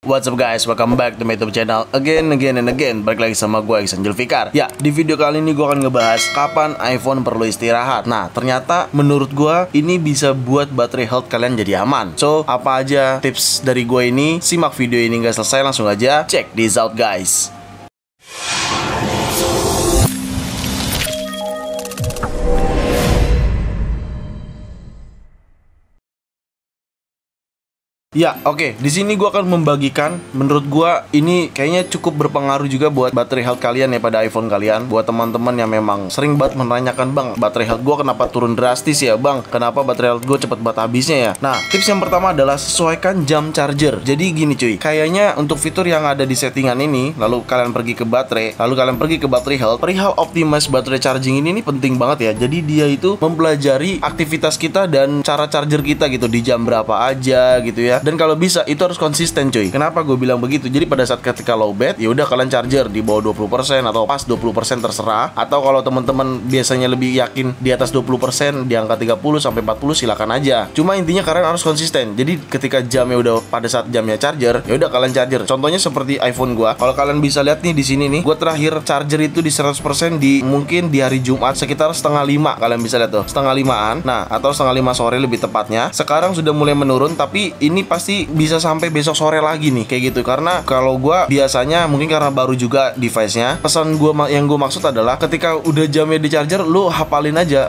What's up guys, welcome back to my YouTube channel again. Balik lagi sama gue, Iksan Julfikar. Ya, di video kali ini gue akan ngebahas kapan iPhone perlu istirahat. Nah, ternyata menurut gue ini bisa buat baterai health kalian jadi aman. So, apa aja tips dari gue ini? Simak video ini gak selesai, langsung aja check this out guys. Ya, oke. Di sini gue akan membagikan, menurut gue ini kayaknya cukup berpengaruh juga buat baterai health kalian ya, pada iPhone kalian. Buat teman-teman yang memang sering banget menanyakan, bang, baterai health gue kenapa turun drastis ya, bang? Kenapa baterai health gue cepet banget habisnya ya? Nah, tips yang pertama adalah sesuaikan jam charger. Jadi gini cuy, kayaknya untuk fitur yang ada di settingan ini, lalu kalian pergi ke baterai, lalu kalian pergi ke baterai health, perihal optimize baterai charging ini penting banget ya. Jadi dia itu mempelajari aktivitas kita dan cara charger kita gitu, di jam berapa aja gitu ya. Dan kalau bisa itu harus konsisten cuy. Kenapa gue bilang begitu? Jadi pada saat ketika low bat, ya udah kalian charger di bawah 20% atau pas 20% terserah. Atau kalau teman-teman biasanya lebih yakin di atas 20%, di angka 30 sampai 40 silakan aja. Cuma intinya kalian harus konsisten. Jadi ketika jamnya udah pada saat jamnya charger, ya udah kalian charger. Contohnya seperti iPhone gua. Kalau kalian bisa lihat nih di sini nih, gua terakhir charger itu di 100% di mungkin di hari Jumat sekitar 4:30. Kalian bisa lihat tuh, 4:30-an. Nah, atau 4:30 sore lebih tepatnya. Sekarang sudah mulai menurun, tapi ini pasti bisa sampai besok sore lagi nih, kayak gitu. Karena kalau gua biasanya mungkin karena baru juga device-nya, pesan gua yang gua maksud adalah ketika udah jamnya di charger, lu hafalin aja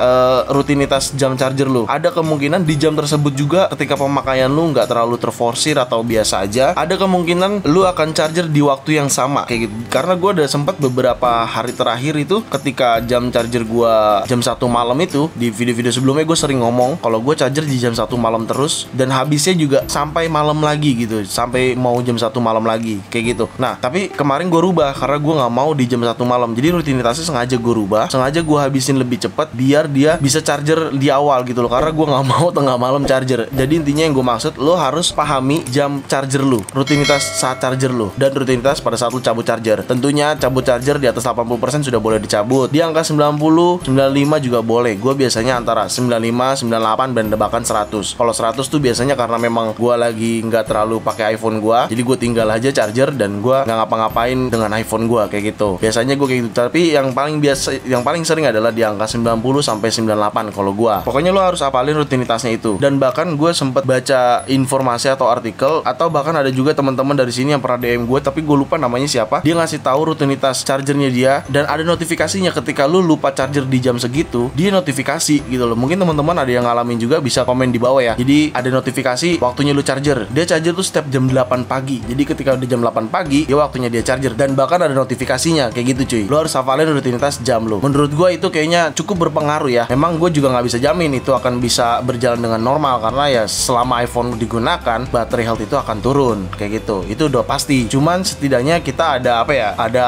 rutinitas jam charger lu. Ada kemungkinan di jam tersebut juga ketika pemakaian lu nggak terlalu terforsir atau biasa aja, ada kemungkinan lu akan charger di waktu yang sama, kayak gitu. Karena gua udah sempat beberapa hari terakhir itu ketika jam charger gua jam 1 malam itu, di video-video sebelumnya gue sering ngomong kalau gue charger di jam 1 malam terus, dan habisnya juga sampai malam lagi gitu, sampai mau jam 1 malam lagi, kayak gitu. Nah, tapi kemarin gue rubah karena gue nggak mau di jam 1 malam. Jadi rutinitasnya sengaja gue rubah, sengaja gue habisin lebih cepat biar dia bisa charger di awal gitu loh. Karena gue nggak mau tengah malam charger. Jadi intinya yang gue maksud, lo harus pahami jam charger lu, rutinitas saat charger lu, dan rutinitas pada saat lu cabut charger. Tentunya cabut charger di atas 80% sudah boleh dicabut. Di angka 90, 95 juga boleh. Gue biasanya antara 95, 98 dan bahkan 100. Kalau 100 tuh biasanya karena memang gue lagi nggak terlalu pakai iPhone gue, jadi gue tinggal aja charger dan gue nggak ngapa-ngapain dengan iPhone gue, kayak gitu. Biasanya gue kayak gitu. Tapi yang paling sering adalah di angka 90 sampai 98 kalau gue. Pokoknya lo harus apalin rutinitasnya itu. Dan bahkan gue sempet baca informasi atau artikel, atau bahkan ada juga teman-teman dari sini yang pernah DM gue, tapi gue lupa namanya siapa. Dia ngasih tahu rutinitas chargernya dia, dan ada notifikasinya ketika lu lupa charger di jam segitu, dia notifikasi gitu loh. Mungkin teman-teman ada yang ngalamin juga, bisa komen di bawah ya. Jadi ada notifikasi waktunya lu charger. Dia charger tuh setiap jam 8 pagi. Jadi ketika udah jam 8 pagi, ya waktunya dia charger. Dan bahkan ada notifikasinya, kayak gitu cuy. Lo harus hafalin rutinitas jam lo. Menurut gue itu kayaknya cukup berpengaruh ya. Memang gue juga nggak bisa jamin itu akan bisa berjalan dengan normal, karena ya selama iPhone digunakan, baterai health itu akan turun, kayak gitu. Itu udah pasti. Cuman setidaknya kita ada apa ya, ada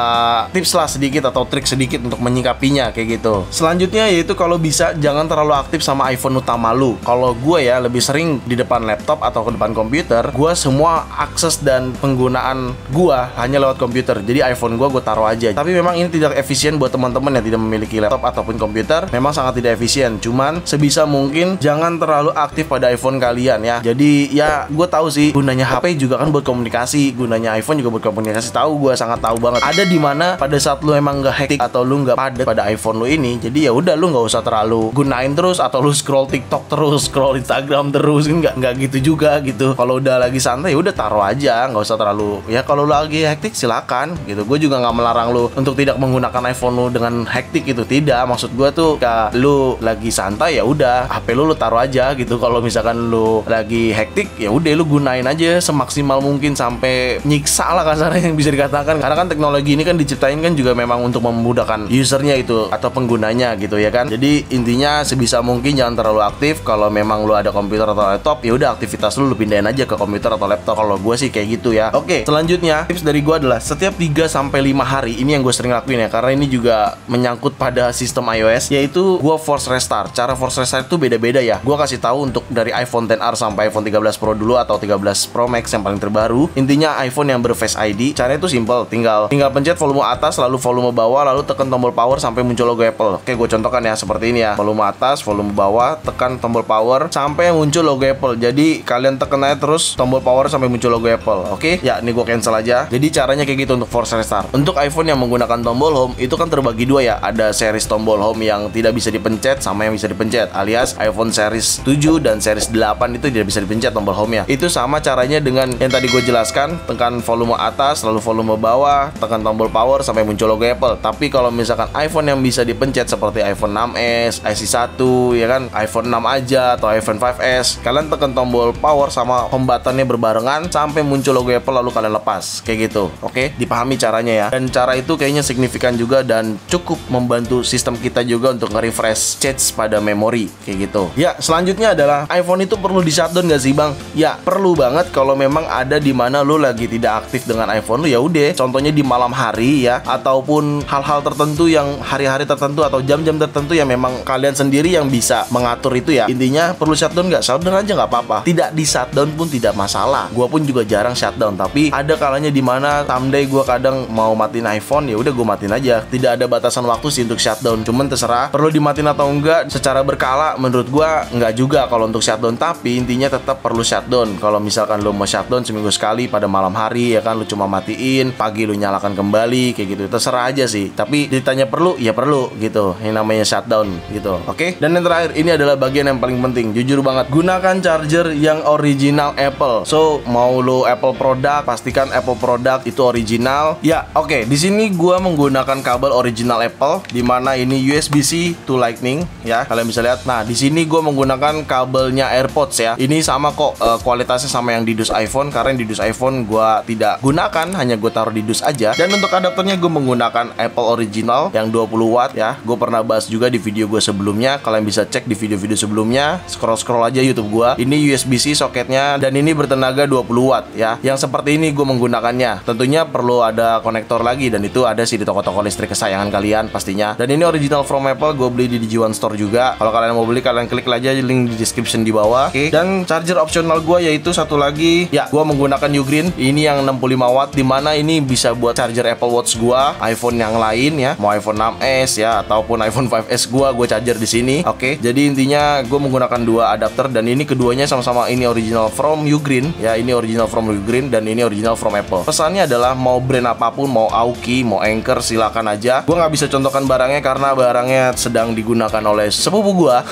tips lah sedikit atau trik sedikit untuk menyikapinya, kayak gitu. Selanjutnya yaitu kalau bisa jangan terlalu aktif sama iPhone utama lu. Kalau gue ya lebih sering di depan laptop atau ke depan komputer, gue semua akses dan penggunaan gue hanya lewat komputer. Jadi iPhone gue taruh aja. Tapi memang ini tidak efisien buat teman-teman yang tidak memiliki laptop ataupun komputer. Memang sangat tidak efisien. Cuman sebisa mungkin jangan terlalu aktif pada iPhone kalian ya. Jadi ya gue tahu sih gunanya HP juga kan buat komunikasi, gunanya iPhone juga buat komunikasi. Tahu, gue sangat tahu banget. Ada di mana pada saat lu emang nggak hektik atau lu nggak padat pada iPhone lu ini, jadi ya udah lu nggak usah terlalu gunain terus, atau lu scroll TikTok terus, scroll Instagram terus, nggak gitu juga gitu. Kalau udah lagi santai, ya udah taruh aja, nggak usah terlalu. Ya kalau lu lagi hektik silakan gitu. Gue juga nggak melarang lu untuk tidak menggunakan iPhone lu dengan hektik gitu, tidak. Maksud gue tuh kalau lu lagi santai, ya udah HP lu taruh aja gitu. Kalau misalkan lu lagi hektik, ya udah lu gunain aja semaksimal mungkin sampai nyiksa lah kasarnya yang bisa dikatakan. Karena kan teknologi ini kan diciptain kan juga memang untuk memudahkan usernya itu atau penggunanya gitu ya kan. Jadi intinya sebisa mungkin jangan terlalu aktif. Kalau memang lu ada komputer atau laptop, ya udah aktivitas lu pindahin aja ke komputer atau laptop. Kalau gue sih kayak gitu ya. Oke, selanjutnya tips dari gue adalah setiap 3 sampai 5 hari, ini yang gue sering lakuin ya, karena ini juga menyangkut pada sistem iOS, yaitu gue force restart. Cara force restart itu beda-beda ya. Gue kasih tahu untuk dari iPhone XR sampai iPhone 13 Pro dulu atau 13 Pro Max yang paling terbaru. Intinya iPhone yang berFace ID. Caranya itu simple, tinggal pencet volume atas, lalu volume bawah, lalu tekan tombol power sampai muncul logo Apple. Oke, gue contohkan ya seperti ini ya. Volume atas, volume bawah, tekan tombol power sampai muncul logo Apple. Jadi kalian tekan tekan aja terus tombol power sampai muncul logo Apple. Oke, ya ini gue cancel aja. Jadi caranya kayak gitu untuk force restart. Untuk iPhone yang menggunakan tombol home itu kan terbagi dua ya. Ada series tombol home yang tidak bisa dipencet sama yang bisa dipencet, alias iPhone series 7 dan series 8 itu tidak bisa dipencet tombol home-nya. Itu sama caranya dengan yang tadi gue jelaskan, tekan volume atas lalu volume bawah, tekan tombol power sampai muncul logo Apple. Tapi kalau misalkan iPhone yang bisa dipencet seperti iPhone 6s, IC1 ya kan, iPhone 6 aja atau iPhone 5s, kalian tekan tombol power sama home buttonnya berbarengan sampai muncul logo Apple lalu kalian lepas kayak gitu. Oke, dipahami caranya ya. Dan cara itu kayaknya signifikan juga dan cukup membantu sistem kita juga untuk nge-refresh cache pada memori kayak gitu. Ya, selanjutnya adalah iPhone itu perlu di shutdown gak sih bang? Ya, perlu banget kalau memang ada di mana lu lagi tidak aktif dengan iPhone lu, ya udah. Contohnya di malam hari ya, ataupun hal-hal tertentu yang hari-hari tertentu atau jam-jam tertentu yang memang kalian sendiri yang bisa mengatur itu ya. Intinya perlu shutdown nggak? Shutdown aja nggak apa-apa. Tidak di shutdown pun tidak masalah. Gua pun juga jarang shutdown, tapi ada kalanya di mana someday gua kadang mau matiin iPhone, ya udah gua matiin aja. Tidak ada batasan waktu sih untuk shutdown. Cuman terserah perlu dimatiin atau enggak secara berkala. Menurut gua nggak juga kalau untuk shutdown, tapi intinya tetap perlu shutdown. Kalau misalkan lu mau shutdown seminggu sekali pada malam hari ya kan, lu cuma matiin, pagi lu nyalakan kembali kayak gitu. Terserah aja sih. Tapi ditanya perlu, ya perlu gitu. Yang namanya shutdown gitu. Oke? Dan yang terakhir, ini adalah bagian yang paling penting. Jujur banget, gunakan charger yang original Apple. So, mau lu Apple produk, pastikan Apple produk itu original. Ya, oke. Di sini gua menggunakan kabel original Apple, di mana ini USB-C to Lightning ya. Kalian bisa lihat. Nah, di sini gua menggunakan kabelnya AirPods ya. Ini sama kok, kualitasnya sama yang di dus iPhone, karena yang di dus iPhone gua tidak gunakan, hanya gue taruh di dus aja. Dan untuk adapternya gue menggunakan Apple original yang 20 watt ya. Gue pernah bahas juga di video gue sebelumnya. Kalian bisa cek di video-video sebelumnya. Scroll-scroll aja YouTube gue. Ini USB-C soketnya dan ini bertenaga 20 watt ya. Yang seperti ini gue menggunakannya. Tentunya perlu ada konektor lagi dan itu ada sih di toko-toko listrik kesayangan kalian pastinya. Dan ini original from Apple. Gue beli di Digione Store juga. Kalau kalian mau beli, kalian klik aja link di description di bawah. Oke. Dan charger opsional gue yaitu satu lagi ya. Gue menggunakan Ugreen. Ini yang 65 watt, dimana ini bisa buat charger Apple Watch gua, iPhone yang lain ya, mau iPhone 6s ya ataupun iPhone 5s gua charger di sini. Oke, jadi intinya gua menggunakan dua adapter dan ini keduanya sama-sama ini original from Ugreen ya, ini original from Ugreen dan ini original from Apple. Pesannya adalah mau brand apapun, mau Aoki, mau Anker, silakan aja. Gua nggak bisa contohkan barangnya karena barangnya sedang digunakan oleh sepupu gua.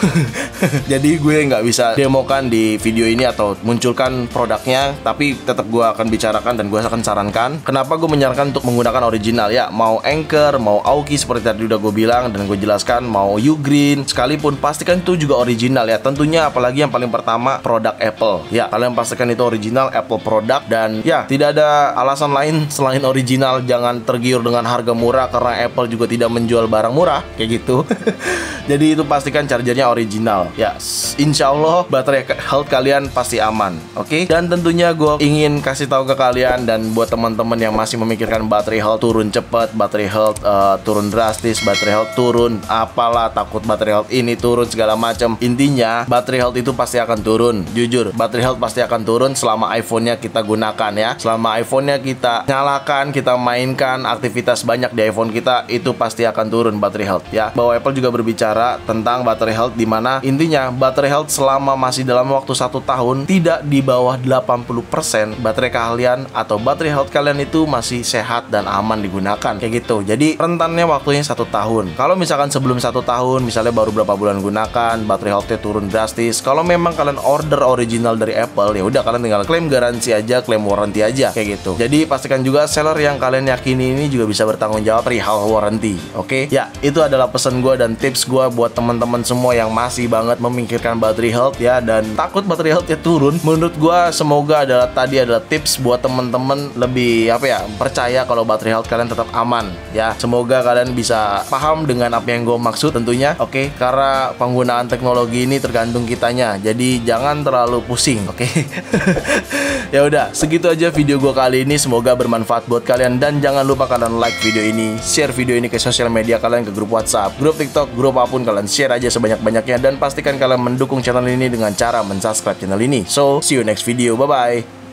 Jadi gue nggak bisa demokan di video ini atau munculkan produknya, tapi tetap gue akan bicarakan dan gue akan sarankan kenapa gue menyarankan untuk menggunakan original ya. Mau Anker, mau Aoki seperti tadi udah gue bilang dan gue jelaskan, mau Ugreen sekalipun pastikan itu juga original ya. Tentunya apalagi yang paling pertama produk Apple ya, kalian pastikan itu original Apple produk. Dan ya tidak ada alasan lain selain original. Jangan tergiur dengan harga murah karena Apple juga tidak menjual barang murah kayak gitu. Jadi itu pastikan chargernya original ya. Insya Allah baterai health kalian pasti aman. Oke? Dan tentunya gue ingin kasih tahu ke kalian dan buat teman-teman yang masih memikirkan baterai health turun cepat, baterai health turun drastis, baterai health turun apalah, takut baterai health ini turun segala macam. Intinya baterai health itu pasti akan turun. Jujur, baterai health pasti akan turun selama iPhone-nya kita gunakan ya. Selama iPhone-nya kita nyalakan, kita mainkan aktivitas banyak di iPhone kita, itu pasti akan turun baterai health ya. Bahwa Apple juga berbicara tentang baterai health, di mana intinya baterai health selama masih dalam waktu 1 tahun tidak di bawah 80%, baterai kalian atau baterai health kalian itu masih sehat dan aman digunakan kayak gitu. Jadi rentannya waktunya 1 tahun. Kalau misalkan sebelum 1 tahun, misalnya baru berapa bulan gunakan, baterai healthnya turun drastis, kalau memang kalian order original dari Apple, ya udah kalian tinggal klaim garansi aja, klaim warranty aja kayak gitu. Jadi pastikan juga seller yang kalian yakini ini juga bisa bertanggung jawab perihal warranty. Oke? Ya, itu adalah pesan gue dan tips gue buat teman-teman semua yang masih banget memikirkan baterai health ya dan takut baterai healthnya turun. Menurut gue semoga tadi adalah tips buat teman-teman lebih percaya kalau baterai health kalian tetap aman ya. Semoga kalian bisa paham dengan apa yang gue maksud tentunya. Oke? Karena penggunaan teknologi ini tergantung kitanya. Jadi jangan terlalu pusing. Oke? Ya udah, segitu aja video gue kali ini. Semoga bermanfaat buat kalian dan jangan lupa kalian like video ini, share video ini ke sosial media kalian, ke grup WhatsApp, grup TikTok, grup apapun, kalian share aja sebanyak-banyaknya dan pastikan kalian mendukung channel ini dengan cara mensubscribe channel ini. So, see you next video. Bye bye.